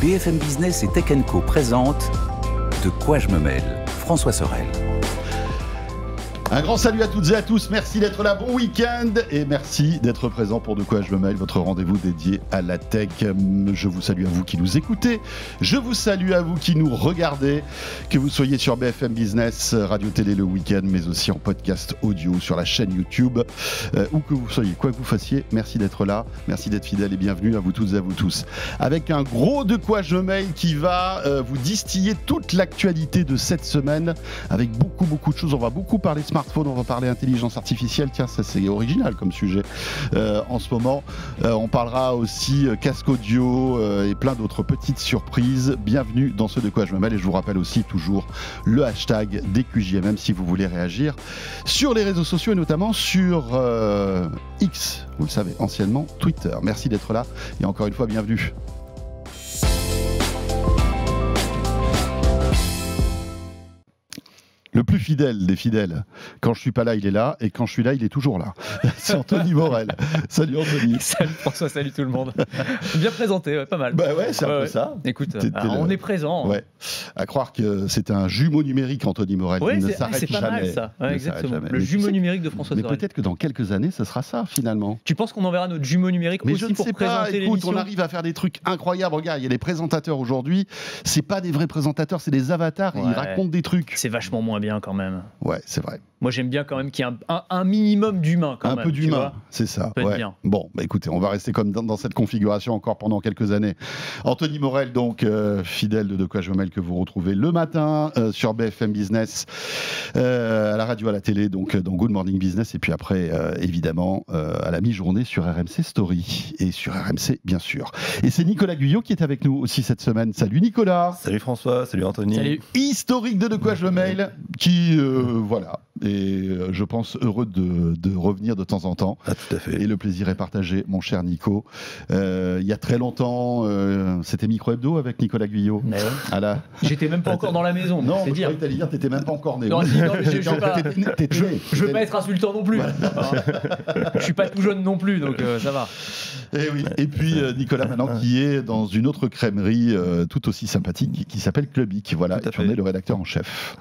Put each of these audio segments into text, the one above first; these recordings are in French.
BFM Business et Tech & Co présente De quoi je me mêle, François Sorel. Un grand salut à toutes et à tous, merci d'être là, bon week-end et merci d'être présent pour De quoi je me mêle, votre rendez-vous dédié à la tech. Je vous salue à vous qui nous écoutez, je vous salue à vous qui nous regardez, que vous soyez sur BFM Business, radio-télé le week-end, mais aussi en podcast audio sur la chaîne YouTube, où que vous soyez, quoi que vous fassiez, merci d'être là, merci d'être fidèles et bienvenue à vous toutes et à vous tous. Avec un gros De quoi je me mêle qui va vous distiller toute l'actualité de cette semaine, avec beaucoup de choses, on va beaucoup parler smartphone, on va parler intelligence artificielle, tiens ça c'est original comme sujet en ce moment, on parlera aussi casque audio et plein d'autres petites surprises. Bienvenue dans ce De quoi je me mêle et je vous rappelle aussi toujours le hashtag DQJMM si vous voulez réagir sur les réseaux sociaux et notamment sur X, vous le savez, anciennement Twitter. Merci d'être là et encore une fois bienvenue. Le plus fidèle des fidèles. Quand je suis pas là, il est là, et quand je suis là, il est toujours là. C'est Anthony Morel. Salut Anthony. Salut François, salut tout le monde. Bien présenté, ouais, pas mal. Bah ouais, c'est un peu ça. Écoute, on est présent. Ouais. À croire que c'est un jumeau numérique, Anthony Morel. Ouais, il ne s'arrête c'est pas jamais. mal ça. Ouais, exactement. Le jumeau numérique de François Sorel. Mais peut-être que dans quelques années, ce sera ça finalement. Tu penses qu'on enverra notre jumeau numérique mais aussi je ne pour sais pas. présenter Écoute, l'émission ? on arrive à faire des trucs incroyables. Regarde, il y a des présentateurs aujourd'hui. C'est pas des vrais présentateurs, c'est des avatars. Ouais. Et ils racontent des trucs. C'est vachement moins bien quand même. Ouais, c'est vrai. Moi j'aime bien quand même qu'il y ait un minimum d'humain quand même. Un peu d'humain, c'est ça. Ouais. Bien. Bon, bah écoutez, on va rester comme dans cette configuration encore pendant quelques années. Anthony Morel, donc fidèle de quoi je me mêle, que vous retrouvez le matin sur BFM Business, à la radio, à la télé, donc dans Good Morning Business, et puis après, évidemment, à la mi-journée sur RMC Story et sur RMC, bien sûr. Et c'est Nicolas Guyot qui est avec nous aussi cette semaine. Salut Nicolas. Salut François, salut Anthony. Salut. Historique de quoi je me mêle, qui, voilà, et je pense heureux de revenir de temps en temps. Ah, tout à fait. Et le plaisir est partagé, mon cher Nico. Il y a très longtemps, c'était Micro Hebdo avec Nicolas Guyot. Ouais. Ah là. J'étais même pas encore dans la maison. Non, c'est je dire. croyais que t'allais dire t'étais même pas encore né. Non, si, non, mais je veux pas être insultant non plus. Voilà. Je suis pas tout jeune non plus, donc ça va. Et oui. Et puis Nicolas maintenant qui est dans une autre crèmerie tout aussi sympathique qui s'appelle Clubic. Voilà, et tu en es le rédacteur en chef.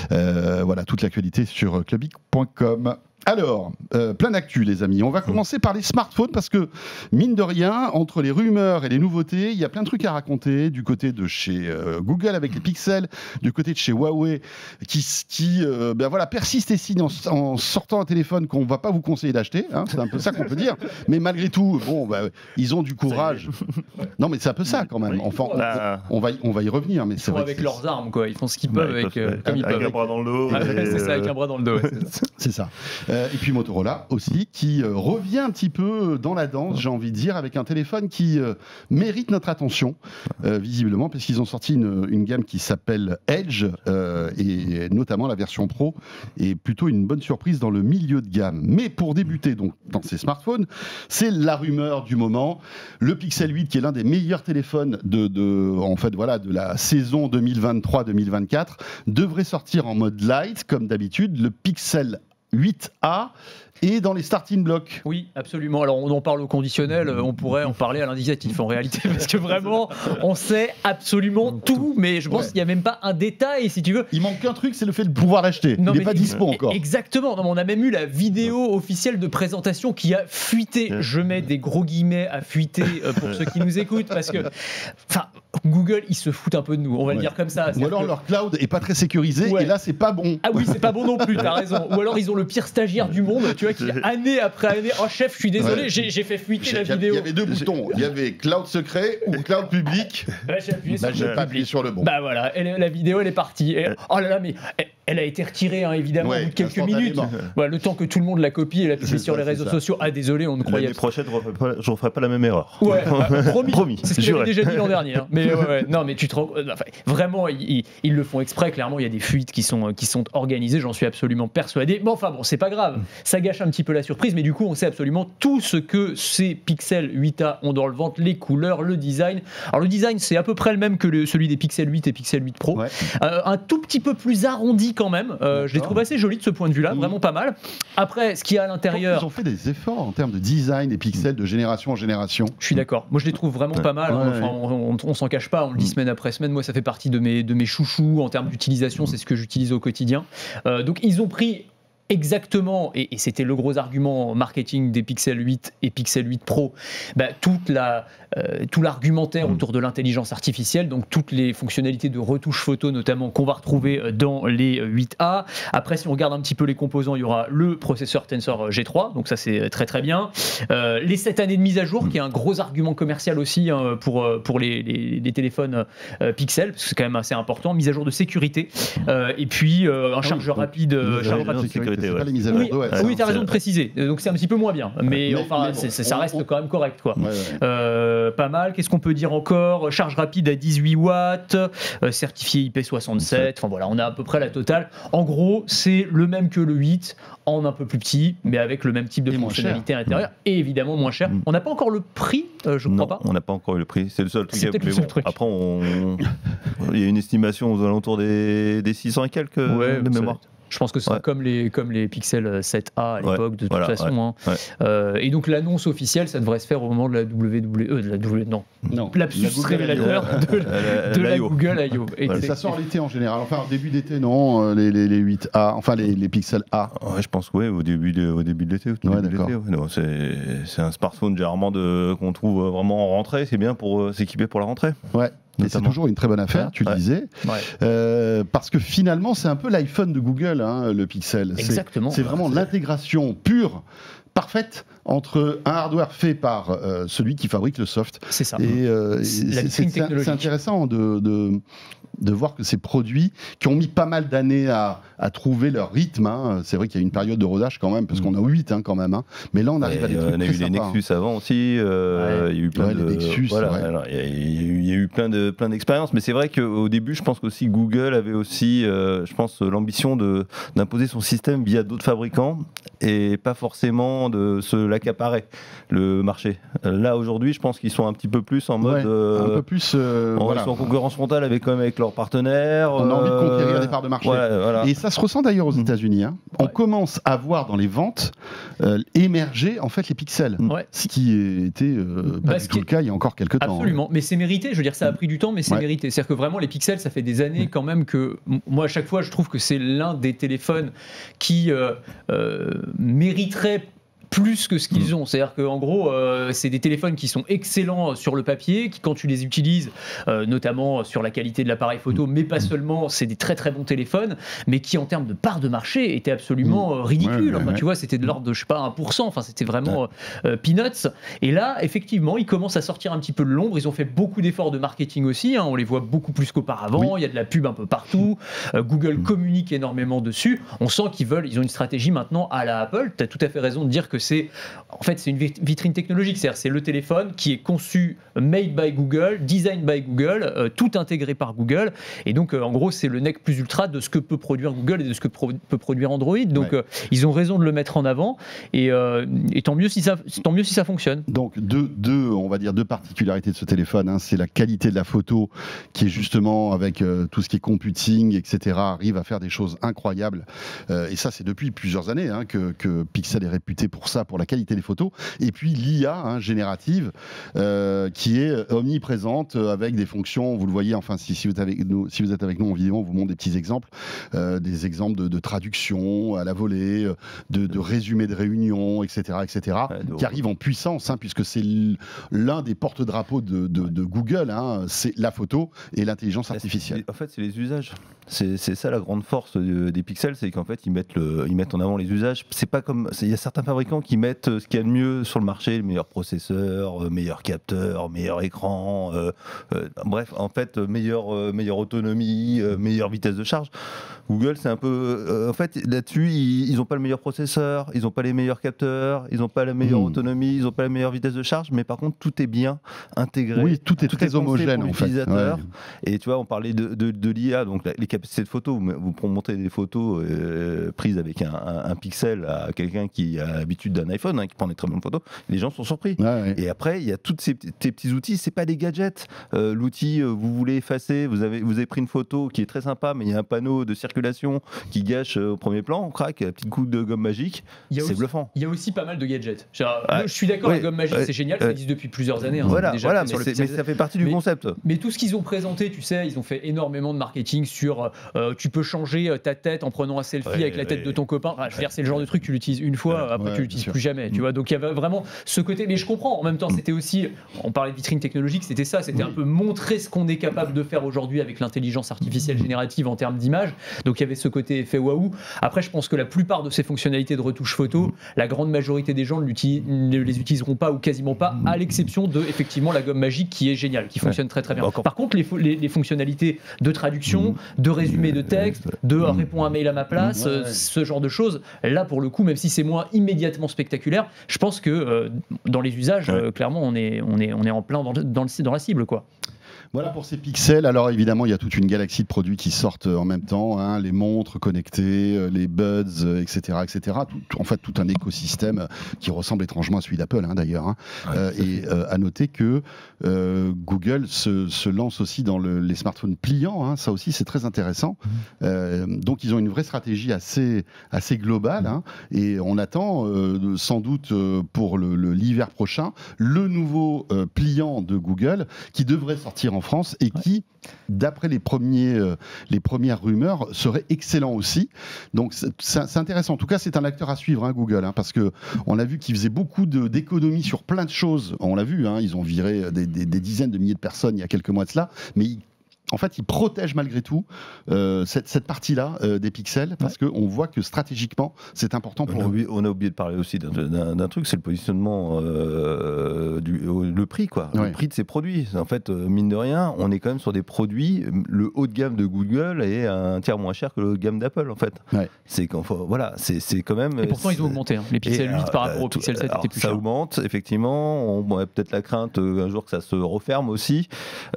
Voilà, toute l'actualité sur clubic.com. Alors, plein d'actu les amis. On va commencer par les smartphones parce que, mine de rien, entre les rumeurs et les nouveautés, il y a plein de trucs à raconter du côté de chez Google avec les pixels, du côté de chez Huawei qui ben voilà, persiste et signe en sortant un téléphone qu'on ne va pas vous conseiller d'acheter. Hein, c'est un peu ça qu'on peut dire. Mais malgré tout, bon, ben, ils ont du courage. Non, mais c'est un peu ça quand même. Enfin, on va y revenir. Mais c'est vrai avec leurs armes, quoi. Ils font ce qu'ils peuvent comme ils peuvent. Avec un bras dans le dos. C'est ça, avec un bras dans le dos. Ouais, c'est ça. Et puis Motorola aussi, qui revient un petit peu dans la danse, j'ai envie de dire, avec un téléphone qui mérite notre attention, visiblement, parce qu'ils ont sorti une gamme qui s'appelle Edge, et notamment la version Pro, est plutôt une bonne surprise dans le milieu de gamme. Mais pour débuter donc dans ces smartphones, c'est la rumeur du moment, le Pixel 8, qui est l'un des meilleurs téléphones de la saison 2023-2024, devrait sortir en mode light, comme d'habitude. Le Pixel 8A et dans les starting blocks. Oui, absolument. Alors on en parle au conditionnel, on pourrait en parler à l'indicatif en réalité, parce que vraiment, on sait absolument tout, mais je pense qu'il n'y a même pas un détail, si tu veux. Il manque qu'un truc, c'est le fait de pouvoir l'acheter. Il n'est pas dispo encore. Exactement. Non, on a même eu la vidéo officielle de présentation qui a fuité. Je mets des gros guillemets à fuiter pour ceux qui nous écoutent, parce que Google, ils se foutent un peu de nous, on va le dire comme ça. Ou alors leur cloud est pas très sécurisé, et là c'est pas bon. Ah oui, c'est pas bon non plus, t'as raison. Ou alors ils ont le pire stagiaire du monde, tu vois, qui année après année, oh chef, je suis désolé, j'ai fait fuiter la vidéo. Il y avait deux boutons, il y avait cloud secret ou cloud public. J'ai pas appuyé sur le bon. Bah voilà, la vidéo elle est partie. Et, oh là là, mais elle a été retirée hein, évidemment au bout de quelques minutes. Voilà, le temps que tout le monde la copie et la publie sur les réseaux sociaux. Ah désolé, on ne croyait pas. L'année prochaine, je ne referai pas la même erreur. Ouais, promis. C'est ce que j'avais déjà dit l'an dernier. Hein. Mais non, mais tu te rends, enfin, vraiment, ils le font exprès. Clairement, il y a des fuites qui sont organisées. J'en suis absolument persuadé. Mais enfin bon, c'est pas grave. Ça gâche un petit peu la surprise, mais du coup, on sait absolument tout ce que ces Pixel 8A ont dans le ventre, les couleurs, le design. Alors le design, c'est à peu près le même que celui des Pixel 8 et Pixel 8 Pro. Ouais. Un tout petit peu plus arrondi quand même. Je les trouve assez jolis de ce point de vue-là, vraiment pas mal. Après, ce qu'il y a à l'intérieur... Ils ont fait des efforts en termes de design des pixels de génération en génération. Je suis d'accord. Moi, je les trouve vraiment pas mal. Enfin, on s'en cache pas, on le dit semaine après semaine. Moi, ça fait partie de mes chouchous en termes d'utilisation. C'est ce que j'utilise au quotidien. Donc, ils ont pris exactement, et c'était le gros argument marketing des Pixel 8 et Pixel 8 Pro, tout l'argumentaire autour de l'intelligence artificielle, donc toutes les fonctionnalités de retouche photo notamment qu'on va retrouver dans les 8A. Après, si on regarde un petit peu les composants, il y aura le processeur Tensor G3, donc ça c'est très très bien. Les 7 années de mise à jour, qui est un gros argument commercial aussi pour les téléphones Pixel, parce que c'est quand même assez important. Mise à jour de sécurité, et puis un chargeur rapide. C'est pas les mises à jour d'OS. Oui, tu as raison de préciser. Donc c'est un petit peu moins bien, mais ça reste quand même correct, quoi. Pas mal. Qu'est-ce qu'on peut dire encore? Charge rapide à 18 watts, certifié IP67. Enfin voilà, on a à peu près la totale. En gros, c'est le même que le 8, en un peu plus petit, mais avec le même type de fonctionnalité à l'intérieur, et évidemment moins cher. On n'a pas encore le prix, je crois pas. On n'a pas encore eu le prix. C'est le seul truc. C'est peut-être le seul truc. Après, il y a une estimation aux alentours des 600 et quelques de mémoire. Je pense que ce sera comme les Pixel 7A à l'époque, de toute façon. Et donc l'annonce officielle, ça devrait se faire au moment de la lapsus révélateur de la Google I.O. Ça sort l'été en général. Enfin, début d'été, non, les 8A, enfin les Pixel A. Ouais, je pense au début de l'été. C'est un smartphone généralement qu'on trouve vraiment en rentrée. C'est bien pour s'équiper pour la rentrée. Ouais. Et c'est toujours une très bonne affaire, tu le disais. Parce que finalement, c'est un peu l'iPhone de Google, le Pixel. Exactement. C'est vraiment l'intégration pure, parfaite, entre un hardware fait par celui qui fabrique le soft. C'est ça. Et c'est intéressant de voir que ces produits qui ont mis pas mal d'années à trouver leur rythme, c'est vrai qu'il y a une période de rodage quand même, parce qu'on a 8 quand même, mais là on arrive à des trucs on a eu les Nexus avant aussi, il y a eu plein de Nexus, il y a eu plein d'expériences, mais c'est vrai qu'au début je pense qu'aussi Google avait aussi l'ambition d'imposer son système via d'autres fabricants et pas forcément de se l'accaparer le marché. Là aujourd'hui je pense qu'ils sont un petit peu plus en mode un peu plus ils sont en concurrence frontale avec leurs partenaires. On a envie de conquérir des parts de marché. Et ça se ressent d'ailleurs aux États-Unis. On commence à voir dans les ventes émerger en fait les pixels, ce qui était pas du tout le cas il y a encore quelques temps. Absolument, mais c'est mérité. Je veux dire, ça a pris du temps, mais c'est mérité. C'est-à-dire que vraiment les pixels, ça fait des années quand même que moi à chaque fois je trouve que c'est l'un des téléphones qui mériterait plus que ce qu'ils ont. C'est-à-dire qu'en gros, c'est des téléphones qui sont excellents sur le papier, qui quand tu les utilises, notamment sur la qualité de l'appareil photo, mais pas seulement, c'est des très très bons téléphones, mais qui en termes de part de marché étaient absolument ridicules. Tu vois, c'était de l'ordre de, je sais pas, 1%, enfin c'était vraiment peanuts. Et là, effectivement, ils commencent à sortir un petit peu de l'ombre. Ils ont fait beaucoup d'efforts de marketing aussi, on les voit beaucoup plus qu'auparavant. Il y a de la pub un peu partout. Google communique énormément dessus. On sent ils ont une stratégie maintenant à la Apple. Tu as tout à fait raison de dire que c'est une vitrine technologique, c'est-à-dire c'est le téléphone qui est conçu made by Google, design by Google, tout intégré par Google, et donc en gros c'est le nec plus ultra de ce que peut produire Google et de ce que peut produire Android, donc ils ont raison de le mettre en avant, et tant mieux si ça fonctionne. Donc on va dire deux particularités de ce téléphone, c'est la qualité de la photo qui est justement avec tout ce qui est computing, etc., arrive à faire des choses incroyables, et ça c'est depuis plusieurs années que Pixel est réputé pour ça, pour la qualité des photos, et puis l'IA générative qui est omniprésente avec des fonctions, vous le voyez, enfin si vous êtes avec nous en vidéo, on vous montre des petits exemples, des exemples de traduction à la volée, de résumé de réunion, etc., qui arrivent en puissance, puisque c'est l'un des porte-drapeaux de Google, c'est la photo et l'intelligence artificielle. En fait, c'est les usages. C'est ça la grande force des Pixels, c'est qu'en fait ils mettent en avant les usages. C'est pas comme il y a certains fabricants qui mettent ce qu'il y a de mieux sur le marché, le meilleur processeur, meilleur capteur, meilleur écran, bref, en fait meilleure autonomie, meilleure vitesse de charge. Google, c'est un peu en fait là-dessus, ils n'ont pas le meilleur processeur, ils n'ont pas les meilleurs capteurs, ils n'ont pas la meilleure autonomie, ils n'ont pas la meilleure vitesse de charge, mais par contre tout est bien intégré. Oui, tout est très homogène en fait. Et tu vois, on parlait de l'IA, donc les capacités de photo. Vous montrer des photos prises avec un pixel à quelqu'un qui a l'habitude l'habitude d'un iPhone, qui prend des très bonnes photos, les gens sont surpris. Ouais. Et après, il y a tous ces petits outils, c'est pas des gadgets. L'outil, vous voulez effacer, vous avez pris une photo qui est très sympa, mais il y a un panneau de circulation qui gâche au premier plan, on craque, un petit coup de gomme magique, c'est bluffant. Il y a aussi pas mal de gadgets. Je suis d'accord, la gomme magique, c'est génial, ça existe depuis plusieurs années. Voilà, mais ça fait partie du concept. Mais tout ce qu'ils ont présenté, tu sais, ils ont fait énormément de marketing sur tu peux changer ta tête en prenant un selfie avec la tête de ton copain. Je veux dire, c'est le genre de truc, tu l'utilises une fois, après tu l'utilises plus jamais. Tu vois, donc il y avait vraiment ce côté. Mais je comprends. En même temps, c'était aussi, on parlait de vitrine technologique, c'était ça, c'était un peu montrer ce qu'on est capable de faire aujourd'hui avec l'intelligence artificielle générative en termes d'image. Donc il y avait ce côté effet waouh. Après, je pense que la plupart de ces fonctionnalités de retouche photo, la grande majorité des gens ne les utiliseront pas ou quasiment pas, à l'exception de effectivement la gomme magique qui est géniale, qui fonctionne très très bien. Par contre, les fonctionnalités de traduction, de résumé de texte, de réponds un mail à ma place, ce genre de choses, là pour le coup, même si c'est moins immédiatement spectaculaire, je pense que dans les usages, clairement, on est en plein dans la cible, quoi. Voilà pour ces pixels. Alors évidemment, il y a toute une galaxie de produits qui sortent en même temps, les montres connectées, les buds, etc. etc. En fait, tout un écosystème qui ressemble étrangement à celui d'Apple, d'ailleurs. Et à noter que Google se lance aussi dans les smartphones pliants. Ça aussi, c'est très intéressant. Donc, ils ont une vraie stratégie assez globale. Et on attend sans doute pour l'hiver prochain le nouveau pliant de Google qui devrait sortir en France et qui, d'après les premières rumeurs, serait excellent aussi. Donc c'est intéressant. En tout cas, c'est un acteur à suivre, Google, parce que on a vu qu'ils faisaient beaucoup d'économies sur plein de choses. On l'a vu, ils ont viré des dizaines de milliers de personnes il y a quelques mois de cela, mais en fait, ils protègent malgré tout cette partie-là des pixels parce qu'on voit que stratégiquement, c'est important pour eux. On a oublié de parler aussi d'un truc, c'est le positionnement, le prix, quoi. Le prix de ces produits. En fait, mine de rien, on est quand même sur des produits, le haut de gamme de Google est un tiers moins cher que le haut de gamme d'Apple, en fait. C'est quand même. Et pourtant, ils ont augmenté. Les Pixel 8 par rapport au Pixel 7 étaient plus chers. Ça augmente, effectivement. On a peut-être la crainte un jour que ça se referme aussi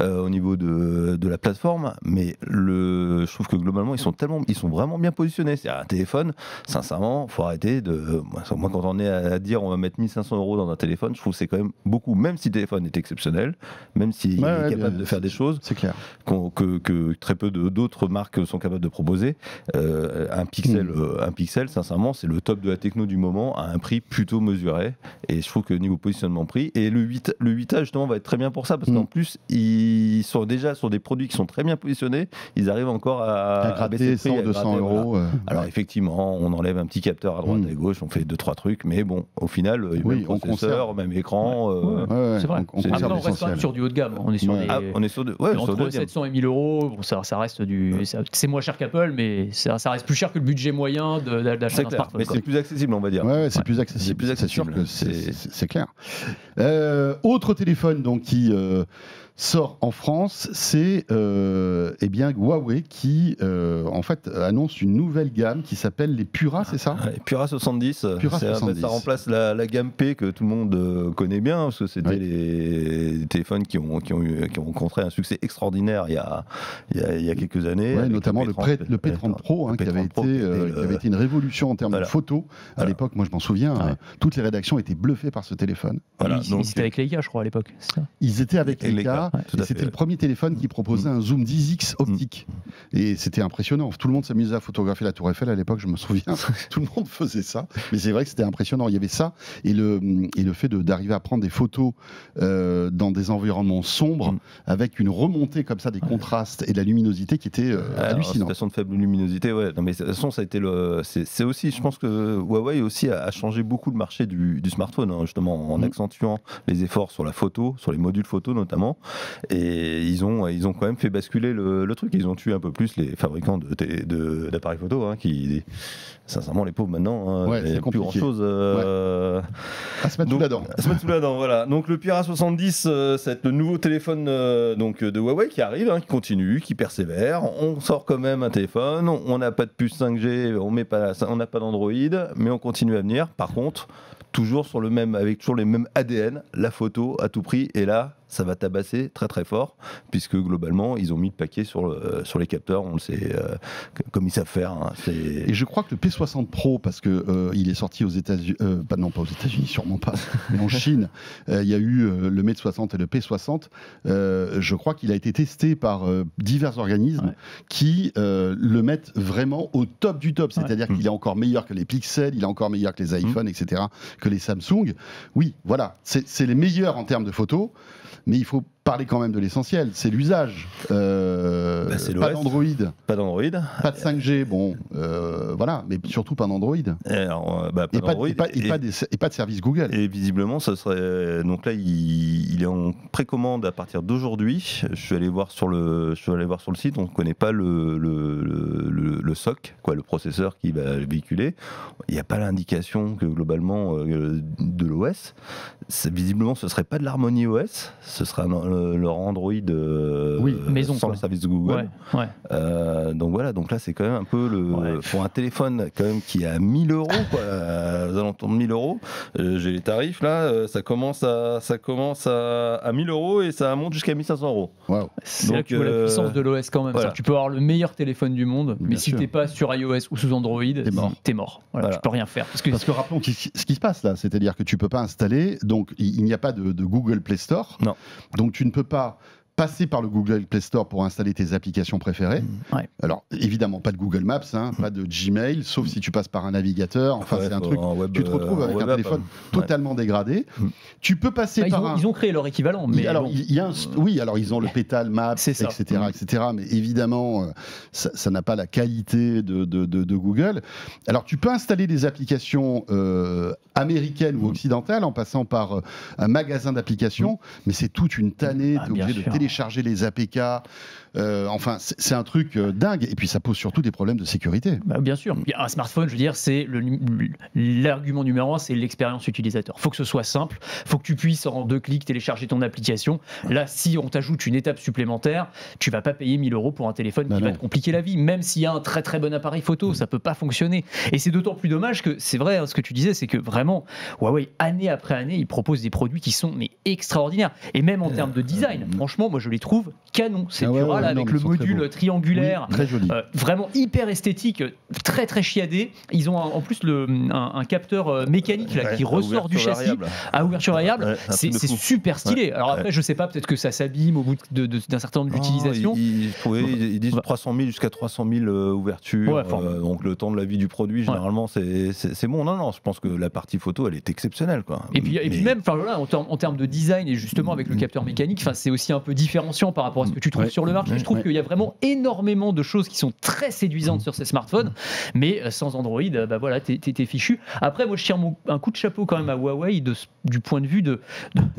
au niveau de la plateforme, mais je trouve que globalement ils sont vraiment bien positionnés. C'est-à-dire un téléphone, sincèrement, faut arrêter de. Moi, quand on est à dire on va mettre 1500 € dans un téléphone, je trouve que c'est quand même beaucoup, même si le téléphone est exceptionnel, même s'il est capable de faire des choses, c'est clair. Que très peu d'autres marques sont capables de proposer. Un pixel, sincèrement, c'est le top de la techno du moment à un prix plutôt mesuré. Et je trouve que niveau positionnement prix, et le 8A justement va être très bien pour ça parce qu'en plus ils sont déjà sur des produits qui sont très bien positionnés, ils arrivent encore à gratter 100, 200 €. Alors effectivement, on enlève un petit capteur à droite et à gauche, on fait 2-3 trucs, mais bon, au final, même processeur, même écran. C'est vrai. Après, on reste quand même sur du haut de gamme. On est sur entre 700 et 1000 €. Bon, ça reste c'est moins cher qu'Apple, mais ça reste plus cher que le budget moyen d'achat d'un smartphone. Mais c'est plus accessible, on va dire. C'est plus accessible. C'est sûr que c'est clair. Autre téléphone donc qui sort en France, c'est Huawei qui en fait annonce une nouvelle gamme qui s'appelle les Pura, c'est ça ? Pura 70. Ça remplace la gamme P que tout le monde connaît bien parce que c'était les téléphones qui ont rencontré un succès extraordinaire il y a quelques années. Notamment le P30 Pro qui avait été une révolution en termes de photos. À l'époque, moi je m'en souviens, toutes les rédactions étaient bluffées par ce téléphone. Ils étaient avec Leica, je crois, à l'époque. Ils étaient avec Leica. C'était le premier téléphone qui proposait un zoom 10x optique. Et c'était impressionnant. Tout le monde s'amusait à photographier la Tour Eiffel à l'époque, je me souviens. Tout le monde faisait ça. Mais c'est vrai que c'était impressionnant. Il y avait ça. Et le fait d'arriver à prendre des photos dans des environnements sombres avec une remontée comme ça des contrastes et de la luminosité qui était hallucinante. Situation de faible luminosité, Non, mais de toute façon, ça a été c'est aussi, je pense que Huawei aussi a changé beaucoup le marché du smartphone, justement, en accentuant les efforts sur la photo, sur les modules photo notamment. Et ils ont quand même fait basculer le truc. Ils ont tué un peu plus les fabricants d'appareils photo, qui, sincèrement, les pauvres maintenant, il n'y a plus grand chose à se mettre sous la dent. Voilà. Donc le Pura 70, c'est le nouveau téléphone de Huawei qui arrive, qui continue, qui persévère. On sort quand même un téléphone. On n'a pas de puce 5G, on n'a pas d'Android, mais on continue à venir. Par contre, toujours avec toujours les mêmes ADN, la photo à tout prix. Et là, ça va tabasser très très fort, puisque globalement, ils ont mis le paquet sur les capteurs, on le sait, comme ils savent faire. Hein, et je crois que le P60 Pro, parce que il est sorti aux États-Unis, non pas aux États-Unis, sûrement pas, mais en Chine, il y a eu le Mate 60 et le P60. Je crois qu'il a été testé par divers organismes qui le mettent vraiment au top du top, c'est-à-dire qu'il est encore meilleur que les Pixel, il est encore meilleur que les iPhones, etc., que les Samsung. Oui, voilà, c'est les meilleurs en termes de photos, mais il faut parler quand même de l'essentiel, c'est l'usage. C'est pas d'Android. Pas d'Android. Pas de 5G, bon, voilà, mais surtout pas d'Android. Et pas de service Google. Et visiblement, ça serait. Donc là, il est en précommande à partir d'aujourd'hui. Je suis allé voir sur le site, on ne connaît pas le SoC, quoi, le processeur qui va le véhiculer. Il n'y a pas l'indication que globalement de l'OS. Visiblement, ce ne serait pas de l'Harmony OS, ce sera leur Android maison, sans le service de Google. Donc voilà, donc là c'est quand même un peu pour un téléphone quand même qui est à 1000 €, aux alentours de 1000 €. J'ai les tarifs là, ça commence à 1000 € et ça monte jusqu'à 1500 €. Wow. C'est là que tu vois la puissance de l'OS quand même. Voilà. Tu peux avoir le meilleur téléphone du monde, mais si t'es pas sur iOS ou sous Android, t'es mort. Voilà. Tu peux rien faire. Parce que rappelons ce qui se passe là, c'est-à-dire que tu peux pas installer, donc il n'y a pas de Google Play Store. Non. Donc tu ne peux pas passer par le Google Play Store pour installer tes applications préférées. Alors évidemment pas de Google Maps, pas de Gmail, sauf si tu passes par un navigateur. Enfin c'est un truc. Tu te retrouves avec un téléphone totalement dégradé. Tu peux passer par ils ont créé leur équivalent. Mais alors alors ils ont le Pétale Maps, etc., etc. Mais évidemment ça n'a pas la qualité de Google. Alors tu peux installer des applications américaines ou occidentales en passant par un magasin d'applications, mais c'est toute une tannée. T'es obligé de télécharger les APK. Enfin, c'est un truc dingue. Et puis, ça pose surtout des problèmes de sécurité. Bien sûr. Un smartphone, je veux dire, c'est l'argument numéro 1, c'est l'expérience utilisateur. Il faut que ce soit simple. Il faut que tu puisses, en 2 clics, télécharger ton application. Là, si on t'ajoute une étape supplémentaire, tu vas pas payer 1000 € pour un téléphone qui va te compliquer la vie. Même s'il y a un très très bon appareil photo, ça peut pas fonctionner. Et c'est d'autant plus dommage que, c'est vrai, ce que tu disais, c'est que vraiment, Huawei, année après année, ils proposent des produits qui sont extraordinaires. Et même en termes de design, franchement, moi, je les trouve canon. C'est avec le module triangulaire, très joli. Vraiment hyper esthétique, très très chiadé. Ils ont en plus un capteur mécanique là, qui ressort du châssis à ouverture variable. C'est super stylé. Alors après, je sais pas, peut-être que ça s'abîme au bout d'un certain nombre d'utilisations. Ils disent 300 000 jusqu'à 300 000 ouvertures. Donc le temps de la vie du produit, généralement, c'est bon. Non, je pense que la partie photo, elle est exceptionnelle, quoi. Et puis même, en termes de design et justement avec le capteur mécanique, c'est aussi un peu différenciant par rapport à ce que tu trouves sur le marché. Je trouve qu'il y a vraiment énormément de choses qui sont très séduisantes sur ces smartphones, mais sans Android, voilà, t'es fichu. Après, moi, je tire un coup de chapeau quand même à Huawei du point de vue de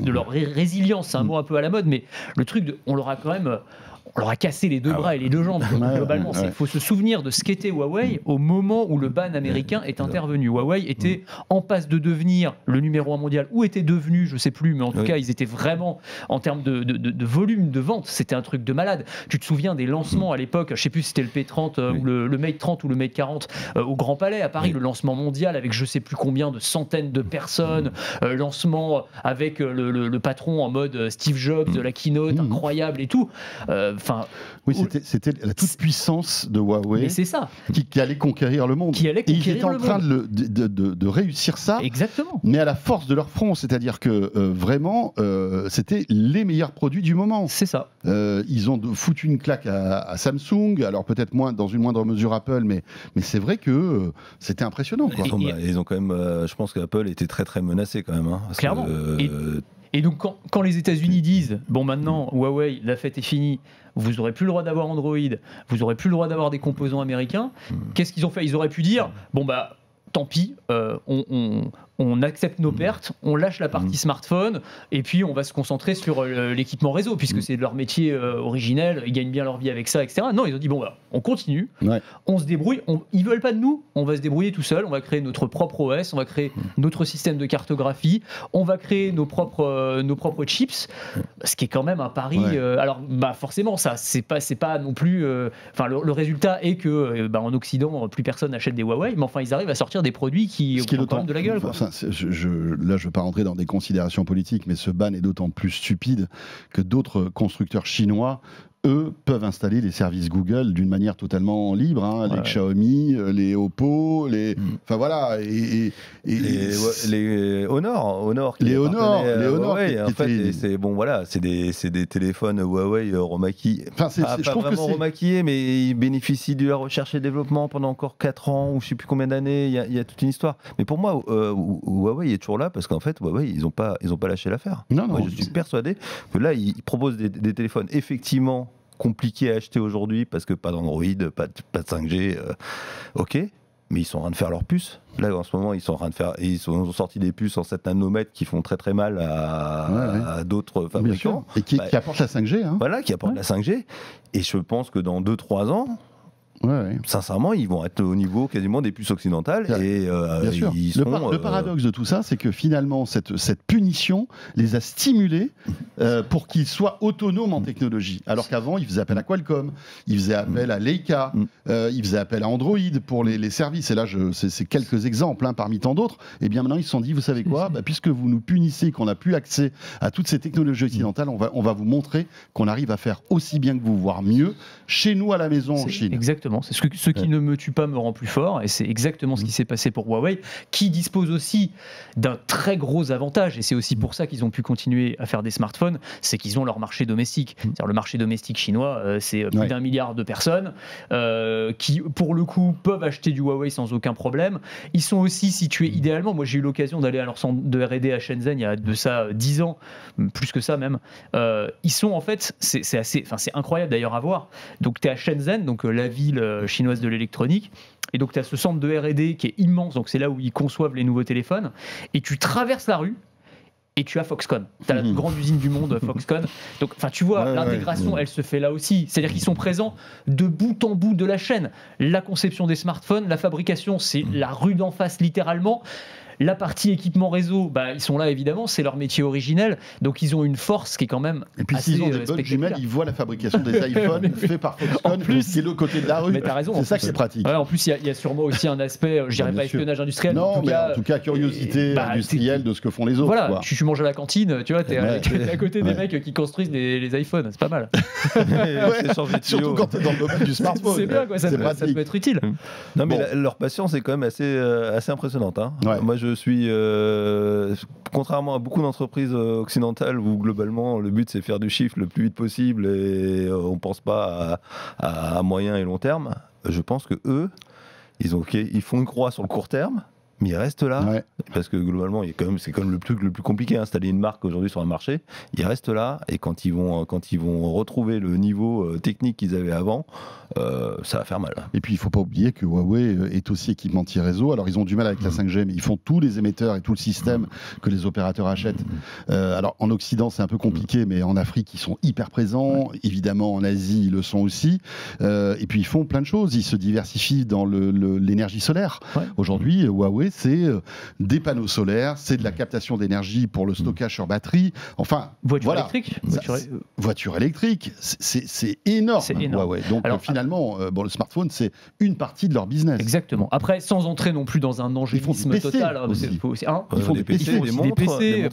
leur résilience. C'est un mot un peu à la mode, mais le truc, on leur a cassé les 2 bras et les 2 jambes. Globalement, il faut se souvenir de ce qu'était Huawei au moment où le ban américain est intervenu. Huawei était en passe de devenir le numéro 1 mondial, ou était devenu, je sais plus, mais en tout cas, ils étaient vraiment, en termes de volume de vente, c'était un truc de malade. Tu te souviens des lancements à l'époque, je sais plus si c'était le P30 ou le Mate 30 ou le Mate 40 au Grand Palais à Paris, le lancement mondial avec je sais plus combien de centaines de personnes, lancement avec le patron en mode Steve Jobs, la keynote incroyable et tout. C'était la toute puissance de Huawei. Mais c'est ça. Qui allait conquérir le monde. Et ils étaient en train de réussir ça. Exactement. Mais à la force de leur front, c'est-à-dire que vraiment, c'était les meilleurs produits du moment. C'est ça. Ils ont foutu une claque à Samsung, alors peut-être dans une moindre mesure Apple, mais c'est vrai que c'était impressionnant, quoi. Ils ont quand même, je pense qu'Apple était très très menacé quand même. Clairement. Et donc quand les États-Unis disent bon, maintenant Huawei, la fête est finie, vous n'aurez plus le droit d'avoir Android, vous n'aurez plus le droit d'avoir des composants américains, qu'est-ce qu'ils ont fait? Ils auraient pu dire bon tant pis, on accepte nos pertes, on lâche la partie smartphone et puis on va se concentrer sur l'équipement réseau puisque c'est leur métier originel, ils gagnent bien leur vie avec ça, etc. Non, ils ont dit bon on continue, on se débrouille, ils veulent pas de nous, on va se débrouiller tout seul, on va créer notre propre OS, on va créer notre système de cartographie, on va créer nos propres chips, ce qui est quand même un pari. Alors forcément ça c'est pas non plus, le résultat est que en Occident plus personne n'achète des Huawei, mais enfin ils arrivent à sortir des produits qui ont quand même de la gueule, quoi. je veux pas rentrer dans des considérations politiques, mais ce ban est d'autant plus stupide que d'autres constructeurs chinois, eux, peuvent installer les services Google d'une manière totalement libre, hein, les Xiaomi, les Oppo, enfin voilà, et les Honor, les Honor, Huawei, en fait, c'est bon, voilà, c'est des téléphones Huawei remaquillés, enfin, je trouve vraiment remaquillés, mais ils bénéficient de la recherche et développement pendant encore 4 ans ou je sais plus combien d'années. Il y a toute une histoire. Mais pour moi, Huawei est toujours là parce qu'en fait, Huawei, ils ont pas lâché l'affaire. Moi, je suis persuadé que là, ils proposent des téléphones effectivement compliqué à acheter aujourd'hui parce que pas d'Android, pas de 5G, ok, mais ils sont en train de faire leurs puces. Là, en ce moment, ils ont sorti des puces en 7 nanomètres qui font très très mal à d'autres fabricants. Et qui apportent la 5G. Hein. Voilà, qui apportent la 5G. Et je pense que dans 2-3 ans, sincèrement, ils vont être au niveau quasiment des puces occidentales. Et bien sûr. Le paradoxe de tout ça, c'est que finalement, cette punition les a stimulés pour qu'ils soient autonomes en technologie. Alors qu'avant, ils faisaient appel à Qualcomm, ils faisaient appel à Leica, ils faisaient appel à Android pour les services. Et là, c'est quelques exemples parmi tant d'autres. Et bien maintenant, ils se sont dit, vous savez quoi, puisque vous nous punissez, qu'on n'a plus accès à toutes ces technologies occidentales, on va vous montrer qu'on arrive à faire aussi bien que vous, voire mieux, chez nous à la maison en Chine. Exactement. C'est ce qui ne me tue pas me rend plus fort, et c'est exactement ce qui s'est passé pour Huawei, qui dispose aussi d'un très gros avantage, et c'est aussi pour ça qu'ils ont pu continuer à faire des smartphones, c'est qu'ils ont leur marché domestique. C'est-à-dire le marché domestique chinois, c'est plus d'1 milliard de personnes qui, pour le coup, peuvent acheter du Huawei sans aucun problème. Ils sont aussi situés idéalement. Moi, j'ai eu l'occasion d'aller à leur centre de R&D à Shenzhen il y a de ça 10 ans, plus que ça même. Ils sont en fait, c'est incroyable d'ailleurs à voir. Donc, tu es à Shenzhen, donc la ville chinoise de l'électronique, et donc tu as ce centre de R&D qui est immense, donc c'est là où ils conçoivent les nouveaux téléphones, et tu traverses la rue et tu as Foxconn, tu as la plus grande usine du monde, Foxconn. Donc tu vois, l'intégration elle se fait là aussi, c'est-à-dire qu'ils sont présents de bout en bout de la chaîne. La conception des smartphones, la fabrication, c'est la rue d'en face littéralement. La partie équipement réseau, ils sont là évidemment, c'est leur métier originel, donc ils ont une force qui est quand même. Et puis s'ils ont des bonnes jumelles, ils voient la fabrication des iPhones faits par Foxconn, qui est l'autre côté de la rue. Mais t'as raison. C'est ça qui est pratique. Ouais, en plus, il y a sûrement aussi un aspect, je dirais pas espionnage industriel. Non, mais en tout cas curiosité industrielle de ce que font les autres. Voilà, tu manges à la cantine, tu vois, t'es à côté des mecs qui construisent les iPhones, c'est pas mal. Surtout quand t'es dans le domaine du smartphone. C'est bien, quoi, ça peut être utile. Non, mais leur patience est quand même assez impressionnante. Moi, je suis, contrairement à beaucoup d'entreprises occidentales où globalement le but c'est faire du chiffre le plus vite possible et on pense pas à moyen et long terme, je pense que eux, ils font une croix sur le court terme. Mais ils restent là, parce que globalement, c'est quand même le truc le plus compliqué, installer une marque aujourd'hui sur un marché. Ils restent là, et quand ils vont retrouver le niveau technique qu'ils avaient avant, ça va faire mal. Et puis, il ne faut pas oublier que Huawei est aussi équipementier réseau. Alors, ils ont du mal avec la 5G, mais ils font tous les émetteurs et tout le système que les opérateurs achètent. Alors, en Occident, c'est un peu compliqué, mais en Afrique, ils sont hyper présents. Évidemment, en Asie, ils le sont aussi. Et puis, ils font plein de choses. Ils se diversifient dans l'énergie solaire. Aujourd'hui, Huawei, c'est des panneaux solaires, c'est de la captation d'énergie pour le stockage sur batterie. Enfin, voiture électrique. Voiture électrique, c'est énorme. Huawei. Donc finalement, le smartphone, c'est une partie de leur business. Exactement. Après, sans entrer non plus dans un angélisme total. Ils font des PC, des montres,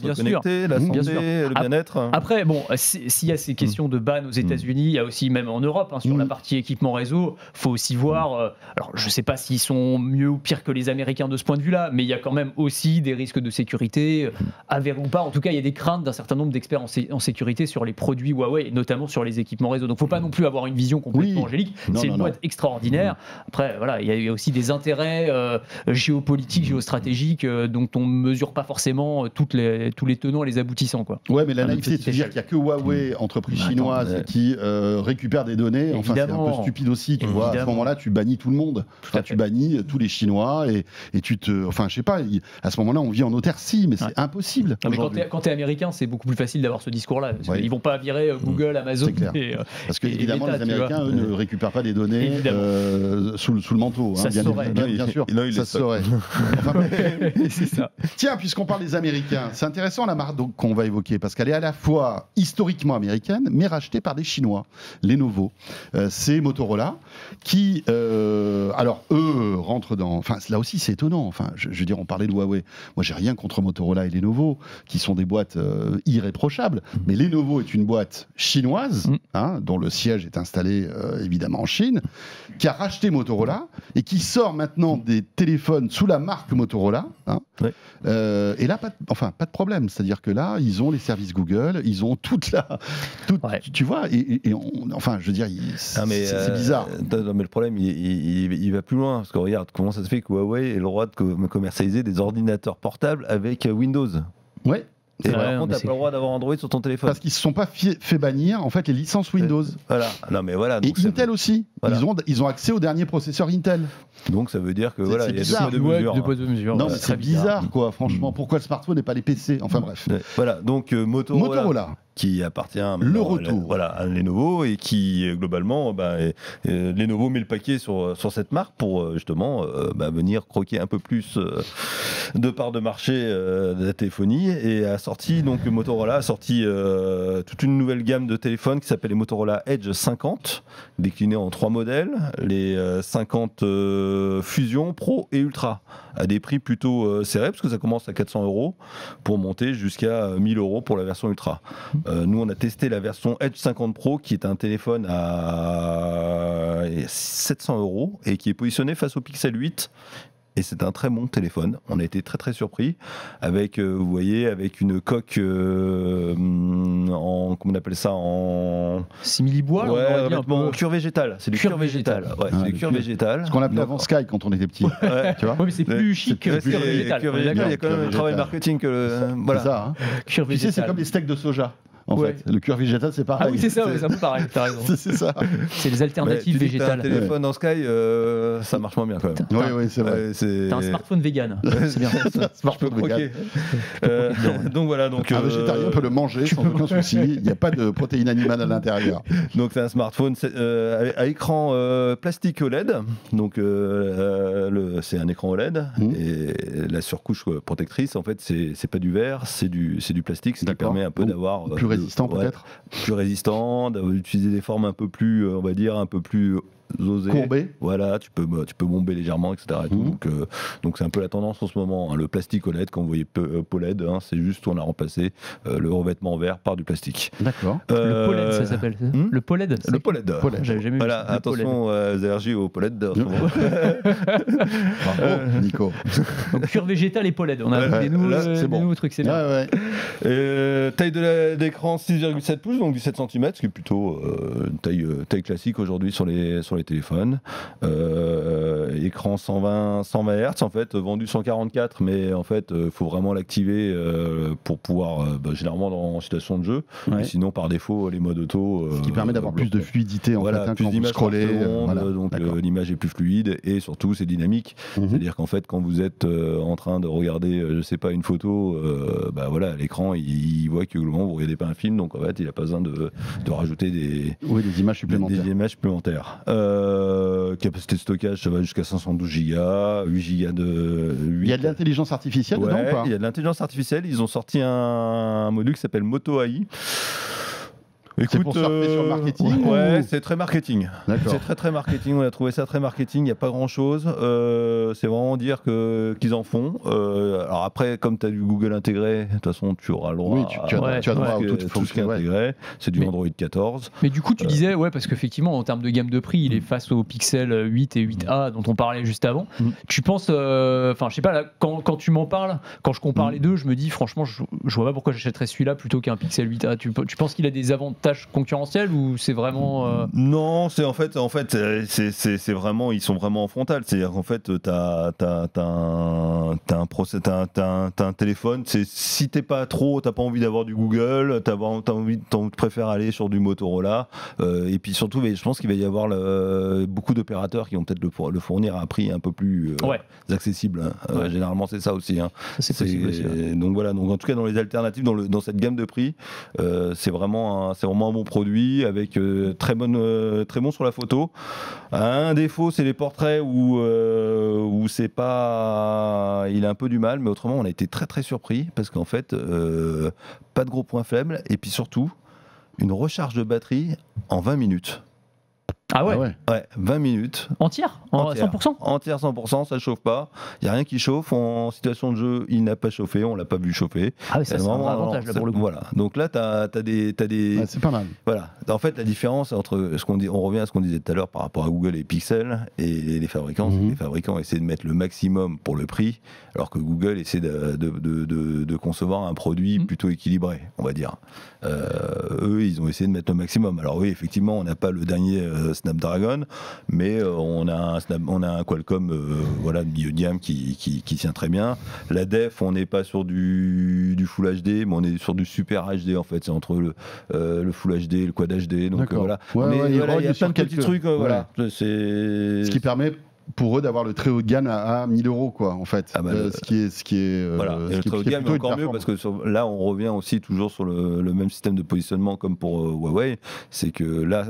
bien sûr. La santé, le bien-être. Après, s'il y a ces questions de ban aux États-Unis, il y a aussi, même en Europe, sur la partie équipement réseau, il faut aussi voir. Alors, je ne sais pas s'ils sont mieux ou pires que les Américains de ce point de vue-là, mais il y a quand même aussi des risques de sécurité, avérés ou pas. En tout cas, il y a des craintes d'un certain nombre d'experts en sécurité sur les produits Huawei, et notamment sur les équipements réseau. Donc, il ne faut pas non plus avoir une vision complètement angélique. C'est une boîte extraordinaire. Après, voilà, il y a aussi des intérêts géopolitiques, géostratégiques, dont on ne mesure pas forcément tous les tenants et les aboutissants. Ouais, mais la naïveté de se dire qu'il n'y a que Huawei, entreprise chinoise, qui récupère des données, enfin, c'est un peu stupide aussi. Tu vois, à ce moment-là, tu bannis tout le monde. Tu bannis tous les Chinois et tu te. Enfin, je sais pas, à ce moment-là, on vit en autarcie, mais c'est impossible. Non, mais quand tu es américain, c'est beaucoup plus facile d'avoir ce discours-là. Ils vont pas virer Google, Amazon. Parce que, évidemment, les Américains, eux, ne récupèrent pas des données sous le manteau. Ça se saurait. Bien sûr, ça se saurait. C'est ça. Tiens, puisqu'on parle des Américains, c'est intéressant la marque qu'on va évoquer, parce qu'elle est à la fois historiquement américaine, mais rachetée par des Chinois, Lenovo. C'est Motorola, qui, alors, eux, rentrent dans... Enfin, là aussi, c'est étonnant. Enfin, je veux dire, on parlait de Huawei. Moi, j'ai rien contre Motorola et Lenovo, qui sont des boîtes irréprochables. Mais Lenovo est une boîte chinoise, dont le siège est installé évidemment en Chine, qui a racheté Motorola et qui sort maintenant des téléphones sous la marque Motorola. Et là, pas de problème. C'est-à-dire que là, ils ont les services Google, ils ont tu vois, je veux dire, c'est bizarre. Non, mais le problème, il va plus loin. Parce que regarde, comment ça se fait que Huawei ait le droit de commercialiser des ordinateurs portables avec Windows. Ouais. Et par contre, t'as pas le droit d'avoir Android sur ton téléphone. Parce qu'ils se sont pas fait bannir en fait les licences Windows. Voilà. Non mais voilà. Et Intel aussi. Voilà. Ils ont accès aux derniers processeurs Intel. Donc ça veut dire que voilà, il y a deux poids de mesure. Non, mais c'est bizarre quoi. Franchement, pourquoi le smartphone n'est pas les PC? Enfin bref. Voilà. Donc Motorola. Qui appartient à Lenovo et qui globalement Lenovo met le paquet sur cette marque pour justement venir croquer un peu plus de part de marché de la téléphonie et Motorola a sorti toute une nouvelle gamme de téléphones qui s'appelle les Motorola Edge 50 déclinés en 3 modèles, les 50 Fusion, Pro et Ultra à des prix plutôt serrés parce que ça commence à 400 € pour monter jusqu'à 1000 € pour la version Ultra. Nous, on a testé la version Edge 50 Pro, qui est un téléphone à 700 € et qui est positionné face au Pixel 8. Et c'est un très bon téléphone. On a été très très surpris avec, vous voyez, avec une coque comment on appelle ça, en simili-bois, en cuir végétal. C'est du cuir végétal. Ouais, c'est du cuir végétal. Ce qu'on appelait avant Sky quand on était petit. Tu vois, mais c'est plus chic que cuir végétal. Il y a quand même un travail marketing voilà. C'est ça. Cuir végétal. Tu sais, c'est comme les steaks de soja. En fait, le cuir végétal, c'est pareil. Ah oui, c'est ça, c'est un peu pareil, t'as raison. C'est ça. C'est les alternatives végétales. Un téléphone en Sky, ça marche moins bien quand même. Oui, c'est vrai. T'as un smartphone vegan. C'est bien. Smartphone vegan. Donc voilà. Un végétarien peut le manger sans aucun souci. Il n'y a pas de protéines animales à l'intérieur. Donc c'est un smartphone à écran plastique OLED. Donc c'est un écran OLED. Et la surcouche protectrice, en fait, c'est pas du verre, c'est du plastique, ce qui permet un peu d'avoir résistant peut-être, plus résistant, d'utiliser des formes un peu plus, on va dire, un peu plus osées. Courbé. Voilà, tu peux bomber légèrement, etc. Et tout. Donc c'est un peu la tendance en ce moment. Le plastique OLED, quand vous voyez POLED, c'est juste on a remplacé le revêtement vert par du plastique. D'accord. Le POLED, ça s'appelle. Le POLED. Le POLED. J'avais jamais vu. Voilà, attention aux allergies au POLED. Bravo, Nico. Donc cuir végétal et POLED. On a des nouveaux trucs, c'est bien. Taille d'écran 6,7 pouces, donc 17 cm, ce qui est plutôt une taille classique aujourd'hui sur les téléphones. Écran 120 Hz, en fait, vendu 144, mais en fait, il faut vraiment l'activer pour pouvoir, généralement en situation de jeu, mais sinon par défaut, les modes auto. Ce qui permet d'avoir plus de fluidité en fait, plus quand vous scrollez. Donc l'image est plus fluide et surtout c'est dynamique. C'est-à-dire qu'en fait, quand vous êtes en train de regarder, je sais pas, une photo, l'écran, il voit que vous regardez pas un film, donc en fait, il a pas besoin de rajouter des images supplémentaires. Capacité de stockage, ça va jusqu'à 512 Go, 8 Go de 8. Il y a de l'intelligence artificielle dedans ou pas ? Il y a de l'intelligence artificielle. Ils ont sorti un module qui s'appelle Moto AI. C'est pour surfer sur le marketing. Ouais, c'est très marketing. D'accord. C'est très marketing. On a trouvé ça très marketing. Il n'y a pas grand chose. C'est vraiment dire qu'ils en font. Alors après, comme tu as du Google intégré, de toute façon, tu auras le droit. Oui, tu as droit à tout ce qui est intégré. C'est du Android 14. Mais du coup, tu disais, parce qu'effectivement, en termes de gamme de prix, il est face au Pixel 8 et 8A dont on parlait juste avant. Tu penses, je sais pas, là, quand tu m'en parles, quand je compare les deux, je me dis, franchement, je vois pas pourquoi j'achèterais celui-là plutôt qu'un Pixel 8A. Tu penses qu'il a des avantages concurrentiels ou c'est vraiment Non, c'est en fait c'est vraiment, ils sont vraiment en frontal. C'est-à-dire qu'en fait t'as un téléphone, si t'es pas trop, t'as pas envie d'avoir du Google, tu préfères aller sur du Motorola, et puis surtout, je pense qu'il va y avoir beaucoup d'opérateurs qui vont peut-être le fournir à un prix un peu plus accessible. Généralement c'est ça aussi. Ça, c'est possible aussi. Donc voilà, donc en tout cas dans les alternatives, dans cette gamme de prix, c'est vraiment un bon produit avec très bon sur la photo. Un défaut, c'est les portraits où c'est pas, il a un peu du mal, mais autrement on a été très très surpris parce qu'en fait pas de gros points faibles et puis surtout une recharge de batterie en 20 minutes. Ah ouais, Ouais, 20 minutes. Entière, 100%. Entière 100%, ça chauffe pas. Il n'y a rien qui chauffe. En situation de jeu, il n'a pas chauffé, on l'a pas vu chauffer. Ah oui, ça c'est un vrai avantage là pour le coup. Voilà. Donc là, t'as des... Ouais, c'est pas mal. Voilà. En fait, la différence entre ce qu'on dit, on revient à ce qu'on disait tout à l'heure par rapport à Google et Pixel et les fabricants. C'est que les fabricants essaient de mettre le maximum pour le prix, alors que Google essaie de concevoir un produit plutôt équilibré, on va dire. Eux, ils ont essayé de mettre le maximum. Alors oui, effectivement, on n'a pas le dernier Snapdragon, mais on a un Qualcomm voilà, de milieu de gamme qui tient très bien. La def, on n'est pas sur du Full HD, mais on est sur du Super HD en fait. C'est entre le Full HD et le Quad HD. Donc voilà. Ouais, il y a plein de petits trucs. Voilà. Ce qui permet pour eux d'avoir le très haut de gamme à 1000 € quoi en fait. Ce qui est voilà. Et le très haut de gamme est encore mieux parce que là on revient aussi toujours sur le même système de positionnement comme pour Huawei, c'est que là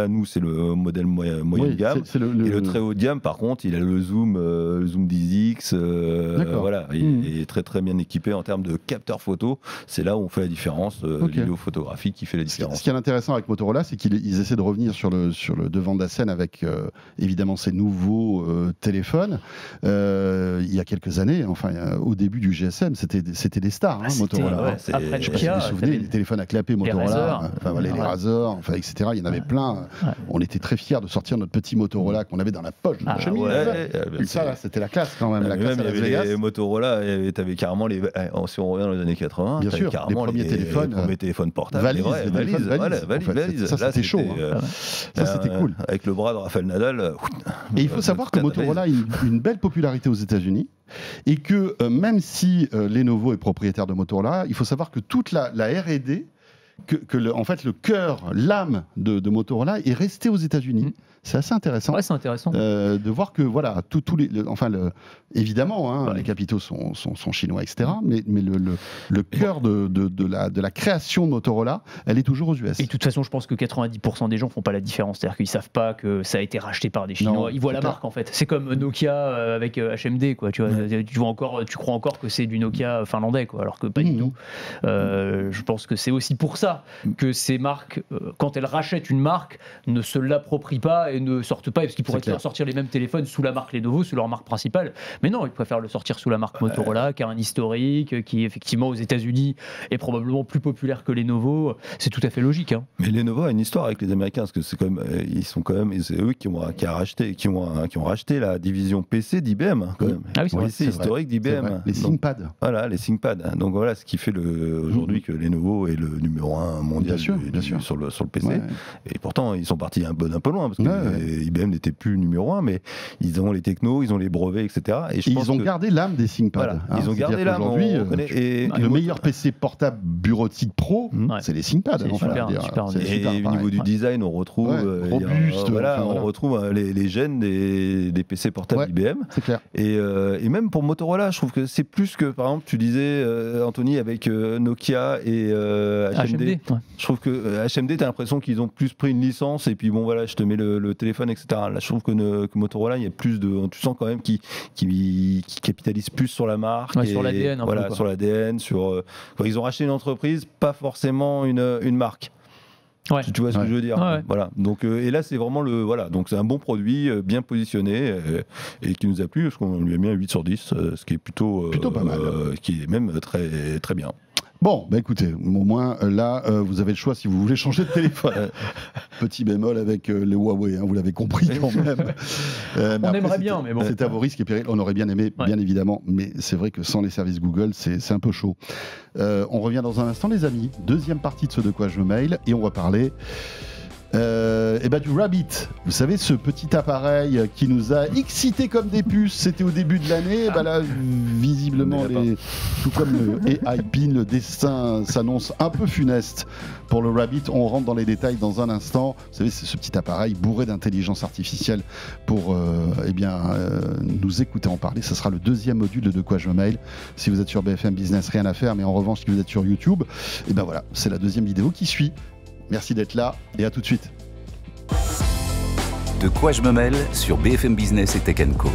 nous c'est le modèle moyen de gamme et le très haut de gamme par contre il a le zoom 10x voilà, il est très très bien équipé en termes de capteur photo, c'est là où on fait la différence, vidéo photographique qui fait la différence. Ce qui est intéressant avec Motorola, c'est qu'ils essaient de revenir sur le devant de la scène avec évidemment ces nouveaux téléphone. Il y a quelques années, enfin au début du GSM, c'était des stars, Motorola. Après je sais pas si vous vous souvenez, les téléphones à clapper Motorola, les Razr, etc. Il y en avait plein. On était très fiers de sortir notre petit Motorola qu'on avait dans la poche de la chemise. Ça, là, c'était la classe quand même. La classe à Las Vegas. Les Motorola, t'avais carrément si on revient dans les années 80, bien sûr, les premiers téléphones portables, valises. Ça, c'était chaud. Ça, c'était cool. Avec le bras de Rafael Nadal. Et il faut savoir que Motorola a une belle popularité aux États-Unis et que même si Lenovo est propriétaire de Motorola, il faut savoir que toute la R&D, en fait le cœur, l'âme de Motorola est restée aux États-Unis. C'est assez intéressant. Ouais, c'est intéressant. De voir que voilà, évidemment, les capitaux sont chinois, etc. Mais le cœur de la création de Motorola, elle est toujours aux US. Et de toute façon, je pense que 90% des gens font pas la différence. C'est-à-dire qu'ils savent pas que ça a été racheté par des Chinois. Ils voient la marque en fait. C'est comme Nokia avec HMD, quoi. Tu vois, tu crois encore que c'est du Nokia finlandais, quoi, alors que pas du tout. Je pense que c'est aussi pour ça que ces marques, quand elles rachètent une marque, ne se l'approprient pas et ne sortent pas, parce qu'ils pourraient faire sortir les mêmes téléphones sous la marque Lenovo, sous leur marque principale, mais non, ils préfèrent le sortir sous la marque Motorola, qui a un historique, qui effectivement aux États-Unis est probablement plus populaire que Lenovo. C'est tout à fait logique. Mais Lenovo a une histoire avec les Américains, parce que c'est quand même, c'est eux qui ont racheté la division PC d'IBM, quand même. Ah oui, c'est PC historique d'IBM. Les ThinkPad. Voilà, les ThinkPad. Donc voilà, ce qui fait aujourd'hui que Lenovo est le numéro 1 mondial sur le PC. Ouais. Et pourtant, ils sont partis un peu loin, parce que IBM n'était plus numéro 1, mais ils ont les technos, ils ont les brevets, etc. Et ils ont gardé l'âme des ThinkPad. Voilà, ils ont gardé l'âme. Aujourd'hui, le meilleur PC portable bureautique pro, c'est les ThinkPad. Et au niveau du design, on retrouve on retrouve les gènes des PC portables IBM. C'est clair. Et même pour Motorola, je trouve que c'est plus que, par exemple, tu disais, Anthony, avec Nokia et HMD. Je trouve que HMD, t'as l'impression qu'ils ont plus pris une licence et puis bon voilà, je te mets le téléphone, etc. Là, je trouve que Motorola, il y a plus de, tu sens quand même qu'ils capitalisent plus sur la marque, sur l'ADN, sur l'ADN, ils ont racheté une entreprise, pas forcément une marque. Ouais. Tu vois ce que je veux dire. Voilà. Donc et là c'est vraiment donc c'est un bon produit bien positionné et qui nous a plu parce qu'on lui a mis un 8 sur 10, ce qui est plutôt pas mal, qui est même très très bien. Bon, écoutez, au moins là, vous avez le choix si vous voulez changer de téléphone. Petit bémol avec les Huawei, vous l'avez compris quand même. On aimerait bien, mais bon. C'est à vos risques et périls. On aurait bien aimé, bien évidemment, mais c'est vrai que sans les services Google, c'est un peu chaud. On revient dans un instant, les amis. Deuxième partie de ce De quoi je me mail, et on va parler du Rabbit. Vous savez, ce petit appareil qui nous a excités comme des puces, c'était au début de l'année. Là, visiblement, tout comme le AI Pin, le destin s'annonce un peu funeste pour le Rabbit. On rentre dans les détails dans un instant. Vous savez, c'est ce petit appareil bourré d'intelligence artificielle pour nous écouter en parler. Ce sera le deuxième module de quoi je me mail. Si vous êtes sur BFM Business, rien à faire, mais en revanche, si vous êtes sur YouTube, voilà, c'est la deuxième vidéo qui suit. Merci d'être là et à tout de suite. De quoi je me mêle sur BFM Business et Tech & Co.